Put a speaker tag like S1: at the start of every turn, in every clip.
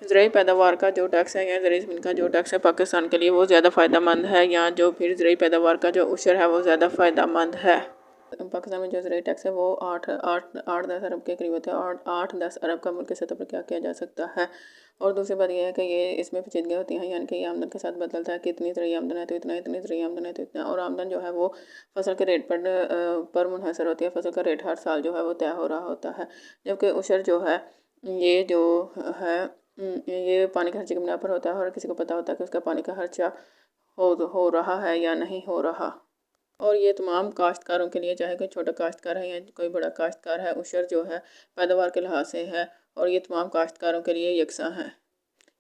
S1: زرعی پیداوار کا جو ٹیکس ہے یا زرعی زمین کا جو ٹیکس ہے پاکستان کے لیے وہ زیادہ فائدہ مند ہے، یا جو پھر زرعی پیداوار کا جو عشر ہے وہ زیادہ فائدہ مند ہے؟ پاکستان میں جو زرعی ٹیکس ہے وہ 8-10 ارب کے قریب ہوتا ہے، اور 8-10 ارب کا ملک کی سطح پر کیا کیا جا سکتا ہے؟ اور دوسری بات یہ ہے کہ یہ اس میں پیچیدگیاں ہوتی ہیں، یعنی کہ یہ آمدن کے ساتھ بدلتا ہے کہ اتنی زرعی آمدن ہے تو اتنا، اتنی زرعی آمدن ہے تو اتنا، اور آمدن جو ہے وہ فصل کے ریٹ پر منحصر ہوتی ہے۔ فصل کا ریٹ ہر سال جو ہے وہ طے ہو رہا ہوتا ہے، جبکہ عشر جو ہے یہ جو ہے یہ پانی کے خرچے کی بنا پر ہوتا ہے، اور کسی کو پتہ ہوتا ہے کہ اس کا پانی کا خرچہ ہو رہا ہے یا نہیں ہو رہا۔ اور یہ تمام کاشتکاروں کے لیے، چاہے کوئی چھوٹا کاشتکار ہے یا کوئی بڑا کاشتکار ہے، عشر جو ہے پیداوار کے لحاظ سے ہے، اور یہ تمام کاشتکاروں کے لیے یکساں ہے۔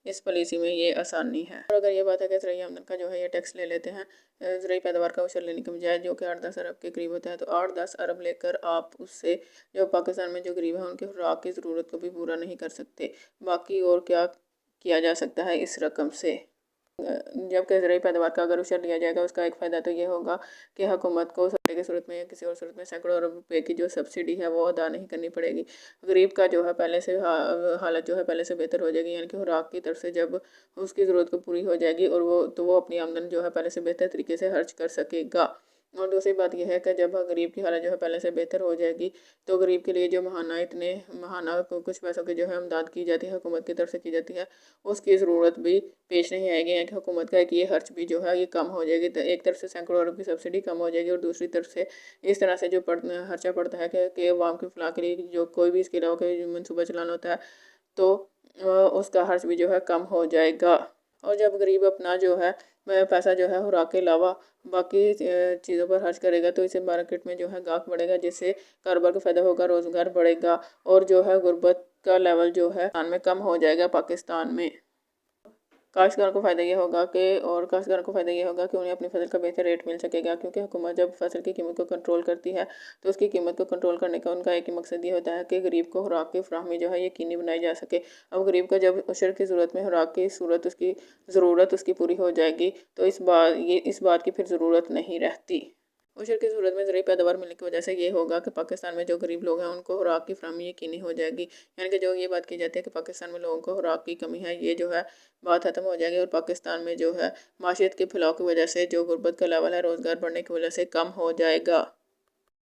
S1: اس پالیسی میں یہ آسانی ہے۔ اور اگر یہ بات ہے کہ زرعی آمدن کا جو ہے یہ ٹیکس لے لیتے ہیں زرعی پیداوار کا عشر لینے کے بجائے، جو کہ 8-10 ارب کے قریب ہوتا ہے، تو 8-10 ارب لے کر آپ اس سے جو پاکستان میں جو غریب ہیں ان کی خوراک کی ضرورت کو بھی پورا نہیں کر سکتے۔ باقی اور کیا کیا جا سکتا ہے اس رقم سے؟ جبکہ زرعی پیداوار کا اگر عشر لیا جائے گا، اس کا ایک فائدہ تو یہ ہوگا کہ حکومت کو سستے کی صورت میں یا کسی اور صورت میں سینکڑوں ارب روپے کی جو سبسڈی ہے وہ ادا نہیں کرنی پڑے گی۔ غریب کا جو ہے پہلے سے حالت جو ہے پہلے سے بہتر ہو جائے گی، یعنی کہ خوراک کی طرف سے جب اس کی ضرورت کو پوری ہو جائے گی، اور وہ اپنی آمدن جو ہے پہلے سے بہتر طریقے سے خرچ کر سکے گا۔ اور دوسری بات یہ ہے کہ جب غریب کی حالت جو ہے پہلے سے بہتر ہو جائے گی، تو غریب کے لیے جو ماہانہ کچھ پیسوں کی جو ہے امداد کی جاتی ہے، حکومت کی طرف سے کی جاتی ہے، اس کی ضرورت بھی پیش نہیں آئے گی، یعنی کہ حکومت کا ایک یہ خرچ بھی جو ہے یہ کم ہو جائے گی۔ ایک طرف سے سینکڑوں ارب کی سبسڈی کم ہو جائے گی، اور دوسری طرف سے اس طرح سے جو خرچہ پڑتا ہے کہ عوام کی فلاح کے لیے جو کوئی بھی اس کے علاوہ کوئی منصوبہ چلانا ہوتا ہے، تو اس کا خرچ بھی جو ہے کم ہو جائے گا۔ اور جب غریب اپنا جو ہے پیسہ جو ہے خوراک کے علاوہ باقی چیزوں پر خرچ کرے گا، تو اسے مارکیٹ میں جو ہے گاہک بڑھے گا، جس سے کاروبار کو فائدہ ہوگا، روزگار بڑھے گا، اور جو ہے غربت کا لیول جو ہے پاکستان میں کم ہو جائے گا۔ پاکستان میں کاشتکاروں کو فائدہ یہ ہوگا کہ انہیں اپنی فصل کا بہتر ریٹ مل سکے گا، کیونکہ حکومت جب فصل کی قیمت کو کنٹرول کرتی ہے تو اس کی قیمت کو کنٹرول کرنے کا ان کا ایک ہی مقصد یہ ہوتا ہے کہ غریب کو خوراک کی فراہمی جو ہے یقینی بنائی جا سکے۔ اب غریب کا جب عشر کی صورت میں خوراک کی ضرورت اس کی پوری ہو جائے گی، تو اس بات کی پھر ضرورت نہیں رہتی۔ عشر کی صورت میں زرعی پیداوار ملنے کی وجہ سے یہ ہوگا کہ پاکستان میں جو غریب لوگ ہیں ان کو خوراک کی فراہمی یقینی ہو جائے گی، یعنی کہ جو یہ بات کی جاتی ہے کہ پاکستان میں لوگوں کو خوراک کی کمی ہے، یہ جو ہے بات ختم ہو جائے گی، اور پاکستان میں جو ہے معیشت کے پھیلاؤ کی وجہ سے جو غربت کا لیول ہے روزگار بڑھنے کی وجہ سے کم ہو جائے گا۔